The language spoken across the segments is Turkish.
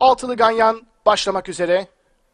Altılı ganyan başlamak üzere.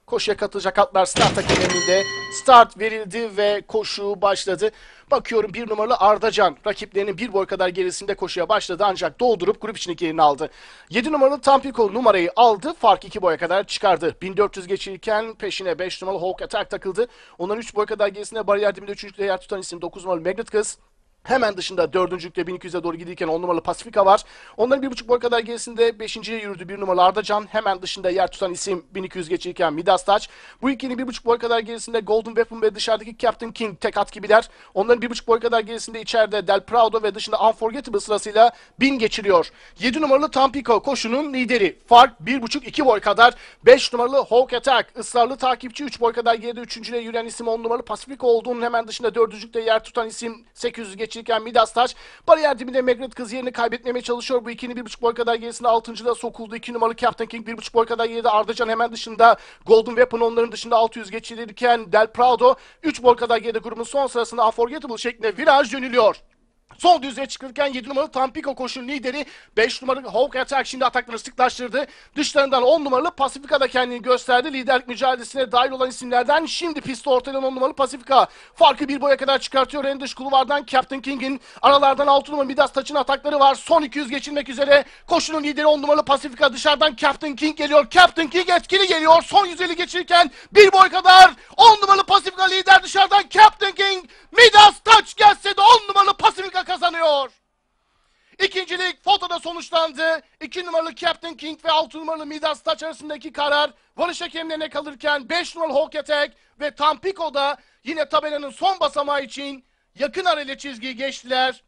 Koşuya katılacak atlar start hakemliğinde. Start verildi ve koşu başladı. Bakıyorum 1 numaralı Ardacan rakiplerinin 1 boy kadar gerisinde koşuya başladı ancak doldurup grup içindeki yerini aldı. 7 numaralı Tampico numarayı aldı, fark 2 boya kadar çıkardı. 1400 geçilirken peşine 5 numaralı Hawk Attack takıldı. Onların 3 boy kadar gerisinde bariyer dibinde 3. yer tutan isim 9 numaralı Magnet Kız. Hemen dışında 4. 1200'e doğru giderken 10 numaralı Pasifika var. Onların 1,5 boy kadar gerisinde 5.ye yürüdü 1 numaralı Ardacan. Hemen dışında yer tutan isim 1200 geçirken Midas Taç. Bu ikinin 1,5 boy kadar gerisinde Golden Weapon ve dışarıdaki Captain King tek at gibiler. Onların 1,5 boy kadar gerisinde içeride Del Prado ve dışında Unforgettable sırasıyla 1000 geçiriyor. 7 numaralı Tampico koşunun lideri. Fark 1,5-2 boy kadar. 5 numaralı Hawk Attack ısrarlı takipçi 3 boy kadar geride 3.'ye yürüyen isim 10 numaralı Pasifika olduğunun hemen dışında 4.'lükte yer tutan isim 800 geçirirken Midas Taç. Bariyer dibinde Magnet Kız yerini kaybetmemeye çalışıyor. Bu ikinin 1,5 boy kadar gerisinde 6.'da sokuldu. 2 numaralı Captain King 1,5 boy kadar geride Ardacan hemen dışında. Golden Weapon onların dışında 600 geçirirken Del Prado 3 boy kadar geride grubun son sırasında Unforgettable şeklinde viraj dönülüyor. Son düzlüğe çıkırken 7 numaralı Tampico koşunun lideri 5 numaralı Hawk Attack şimdi ataklarını sıklaştırdı. Dışlarından 10 numaralı Pasifika da kendini gösterdi. Liderlik mücadelesine dahil olan isimlerden şimdi pistte ortadan 10 numaralı Pasifika. Farkı 1 boya kadar çıkartıyor. En dış kulvardan Captain King'in aralardan 6 numaralı Midas Taç'ın atakları var. Son 200 geçilmek üzere. Koşunun lideri 10 numaralı Pasifika. Dışarıdan Captain King geliyor. Captain King etkili geliyor. Son 150 geçirirken 1 boy kadar 10 numaralı Pasifika lider dışarıdan Captain King. Midas Taç gelse de 10 numaralı Pasifika kazanıyor. İkincilik fotoda sonuçlandı. 2 numaralı Captain King ve 6 numaralı Midas Taç arasındaki karar varış hakemlerine kalırken 5 numaralı Hawk Attack ve Tampico da yine tabelanın son basamağı için yakın arayla çizgiyi geçtiler.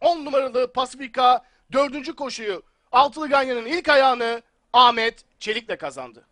10 numaralı Pasifika 4. koşuyu Altılı Ganyan'ın ilk ayağını Ahmet Çelik'le kazandı.